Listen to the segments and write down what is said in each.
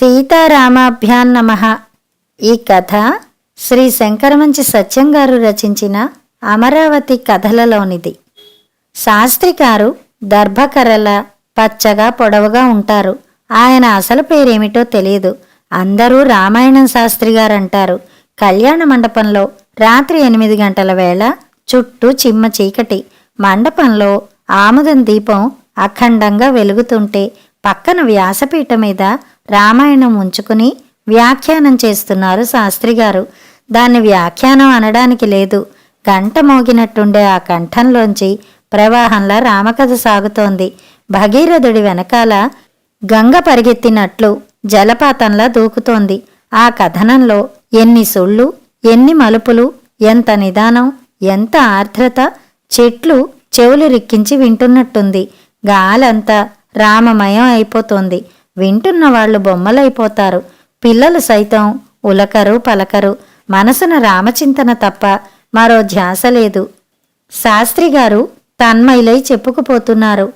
సీతారామాభ్యాం నమః. ఈ కథ శ్రీ శంకరమంచి సత్యం గారు రచించిన అమరావతి కథలలోనిది. శాస్త్రి గారు దర్భకర్రల పచ్చగా పొడవుగా ఉంటారు. ఆయన అసలు పేరేమిటో తెలియదు. అందరూ రామాయణం శాస్త్రి గారంటారు. కళ్యాణ మండపంలో రాత్రి 8 గంటల వేళ చుట్టూ చిమ్మ చీకటి. మండపంలో ఆముదం దీపం అఖండంగా వెలుగుతుంటే పక్కన వ్యాసపీఠ మీద రామాయణం ఉంచుకుని వ్యాఖ్యానం చేస్తున్నారు శాస్త్రిగారు. దాన్ని వ్యాఖ్యానం అనడానికి లేదు. గంట మోగినట్టుండే ఆ కంఠంలోంచి ప్రవాహంలా రామకథ సాగుతోంది. భగీరథుడి వెనకాల గంగ పరిగెత్తినట్లు జలపాతంలా దూకుతోంది. ఆ కథనంలో ఎన్ని సుళ్ళు, ఎన్ని మలుపులు, ఎంత నిదానం, ఎంత ఆర్ద్రత. చెట్లు చెవులు రిక్కించి వింటున్నట్టుంది. గాలంతా రామమయం అయిపోతోంది. వింటున్న వాళ్ళు బొమ్మలైపోతారు. పిల్లలు సైతం ఉలకరు పలకరు. మనసున రామచింతన తప్ప మరో ధ్యాస లేదు. శాస్త్రిగారు తన్మయులై చెప్పుకుపోతున్నారు.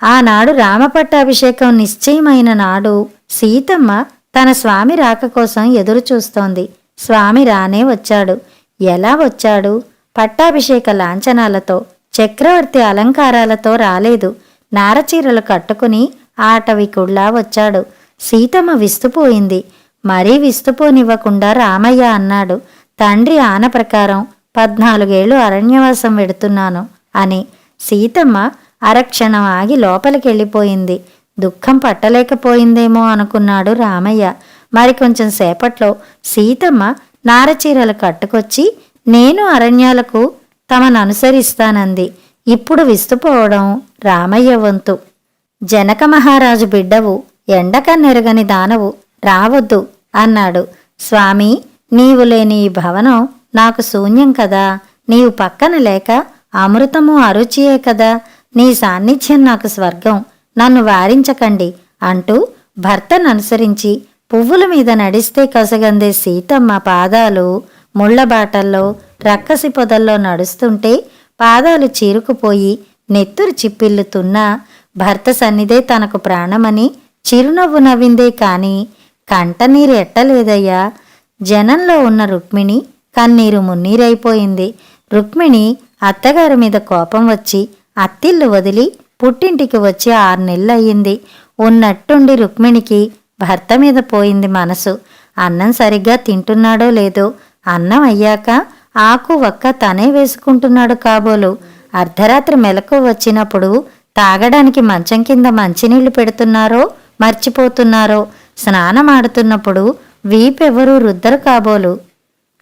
ఆనాడు రామపట్టాభిషేకం నిశ్చయమైన నాడు సీతమ్మ తన స్వామి రాక కోసం ఎదురు చూస్తోంది. స్వామి రానే వచ్చాడు. ఎలా వచ్చాడు? పట్టాభిషేక లాంఛనాలతో, చక్రవర్తి అలంకారాలతో రాలేదు. నారచీరలు కట్టుకుని ఆటవికుళ్లా వచ్చాడు. సీతమ్మ విస్తుపోయింది. మరీ విస్తుపోనివ్వకుండా రామయ్య అన్నాడు, తండ్రి ఆన ప్రకారం 14 ఏళ్లు అరణ్యవాసం వెడుతున్నాను అని. సీతమ్మ అరక్షణం ఆగి లోపలికెళ్ళిపోయింది. దుఃఖం పట్టలేకపోయిందేమో అనుకున్నాడు రామయ్య. మరికొంచెం సేపట్లో సీతమ్మ నారచీరలు కట్టుకొచ్చి నేను అరణ్యాలకు తమను అనుసరిస్తానంది. ఇప్పుడు విస్తుపోవడం రామయ్య వంతు. జనక మహారాజు బిడ్డవు, ఎండకన్నెరగని దానవు, రావద్దు అన్నాడు. స్వామి, నీవు లేని ఈ భవనం నాకు శూన్యం కదా. నీవు పక్కన లేక అమృతము అరుచియే కదా. నీ సాన్నిధ్యం నాకు స్వర్గం. నన్ను వారించకండి అంటూ భర్తను అనుసరించి పువ్వుల మీద నడిస్తే కసగందే సీతమ్మ పాదాలు ముళ్లబాటల్లో రక్కసి పొదల్లో నడుస్తుంటే పాదాలు చీరుకుపోయి నెత్తురు చిప్పిల్లుతున్నా భర్త సన్నిధే తనకు ప్రాణమని చిరునవ్వు నవ్విందే కాని కంటనీరు ఎట్టలేదయ్యా. జనంలో ఉన్న రుక్మిణి కన్నీరు మున్నీరైపోయింది. రుక్మిణి అత్తగారి మీద కోపం వచ్చి అత్తిల్లు వదిలి పుట్టింటికి వచ్చి 6 నెలలయ్యింది. ఉన్నట్టుండి రుక్మిణికి భర్త మీద పోయింది మనసు. అన్నం సరిగ్గా తింటున్నాడో లేదో, అన్నం అయ్యాక ఆకు వక్క తనే వేసుకుంటున్నాడు కాబోలు. అర్ధరాత్రి మెలకు వచ్చినప్పుడు తాగడానికి మంచం కింద మంచినీళ్లు పెడుతున్నారో మర్చిపోతున్నారో, స్నానమాడుతున్నప్పుడు వీపెవరూ రుద్దరు కాబోలు.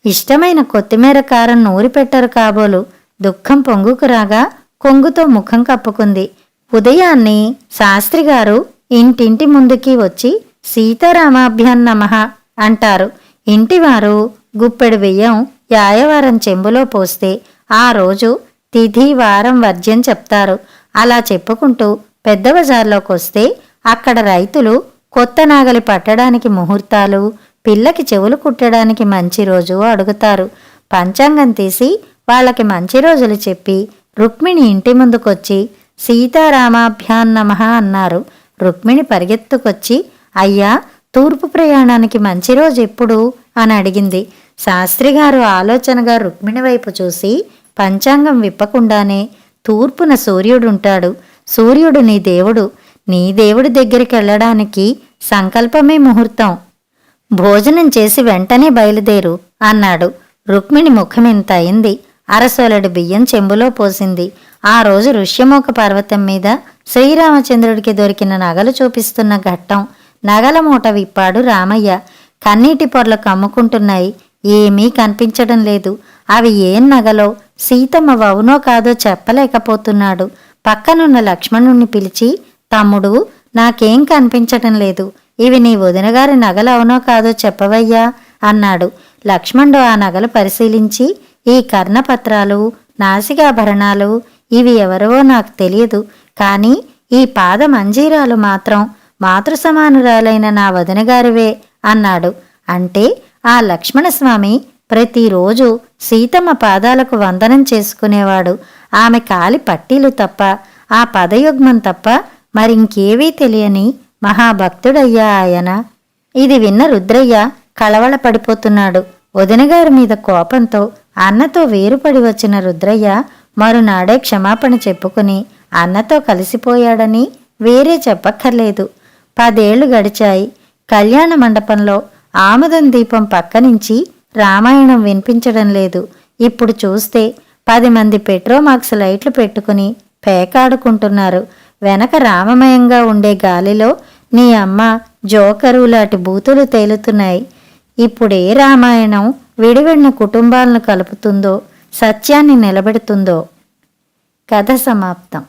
ఇష్టమైన కొత్తిమీర కారం నూరి పెట్టరు కాబోలు. దుఃఖం పొంగుకు రాగా కొంగుతో ముఖం కప్పుకుంది. ఉదయాన్ని శాస్త్రిగారు ఇంటింటి ముందుకి వచ్చి సీతారామాభ్యాం నమః అంటారు. ఇంటివారు గుప్పెడు బియ్యం యాయవారం చెంబులో పోస్తే ఆ రోజు తిథి వారం వర్జ్యం చెప్తారు. అలా చెప్పుకుంటూ పెద్ద బజార్లోకి వస్తే అక్కడ రైతులు కొత్త నాగలి పట్టడానికి ముహూర్తాలు, పిల్లకి చెవులు కుట్టడానికి మంచి రోజు అడుగుతారు. పంచాంగం తీసి వాళ్ళకి మంచి రోజులు చెప్పి రుక్మిణి ఇంటి ముందుకొచ్చి సీతారామాభ్యాం నమః అన్నారు. రుక్మిణి పరిగెత్తుకొచ్చి అయ్యా, తూర్పు ప్రయాణానికి మంచి రోజు ఎప్పుడు అని అడిగింది. శాస్త్రిగారు ఆలోచనగా రుక్మిణి వైపు చూసి పంచాంగం విప్పకుండానే తూర్పున సూర్యుడుంటాడు. సూర్యుడు నీ దేవుడు. నీ దేవుడి దగ్గరికి వెళ్ళడానికి సంకల్పమే ముహూర్తం. భోజనం చేసి వెంటనే బయలుదేరు అన్నాడు. రుక్మిణి ముఖమింత అయింది. అరసోలడి బియ్యం చెంబులో పోసింది. ఆ రోజు ఋష్యమూక పర్వతం మీద శ్రీరామచంద్రుడికి దొరికిన నగలు చూపిస్తున్న ఘట్టం. నగల మూట విప్పాడు రామయ్య. కన్నీటి పొరలు కమ్ముకుంటున్నాయి. ఏమీ కనిపించడం లేదు. అవి ఏం నగలో సీతమ్మ వవునో కాదో చెప్పలేకపోతున్నాడు. పక్కనున్న లక్ష్మణుణ్ణి పిలిచి, తమ్ముడు, నాకేం కనిపించటం లేదు. ఇవి నీ వదినగారి నగలు అవునో కాదో చెప్పవయ్యా అన్నాడు. లక్ష్మణుడు ఆ నగలు పరిశీలించి, ఈ కర్ణపత్రాలు, నాసికాభరణాలు ఇవి ఎవరవో నాకు తెలియదు, కానీ ఈ పాద మంజీరాలు మాత్రం మాతృ సమానురాలైన నా వదినగారివే అన్నాడు. అంటే ఆ లక్ష్మణస్వామి ప్రతిరోజు సీతమ్మ పాదాలకు వందనం చేసుకునేవాడు. ఆమె కాలి పట్టీలు తప్ప, ఆ పదయుగ్మం తప్ప మరింకేవీ తెలియని మహాభక్తుడయ్యా ఆయన. ఇది విన్న రుద్రయ్య కళవళపడిపోతున్నాడు. వదినగారి మీద కోపంతో అన్నతో వేరుపడి వచ్చిన రుద్రయ్య మరునాడే క్షమాపణ చెప్పుకుని అన్నతో కలిసిపోయాడని వేరే చెప్పక్కర్లేదు. 10 ఏళ్లు గడిచాయి. కళ్యాణ మండపంలో ఆమదం దీపం పక్కనుంచి రామాయణం వినిపించడం లేదు. ఇప్పుడు చూస్తే 10 మంది పెట్రోమాక్స్ లైట్లు పెట్టుకుని పేకాడుకుంటున్నారు. వెనక రామమయంగా ఉండే గాలిలో నీ అమ్మ జోకరు లాంటి బూతులు తేలుతున్నాయి. ఇప్పుడే రామాయణం విడివిడిన కుటుంబాలను కలుపుతుందో, సత్యాన్ని నిలబెడుతుందో. కథ సమాప్తం.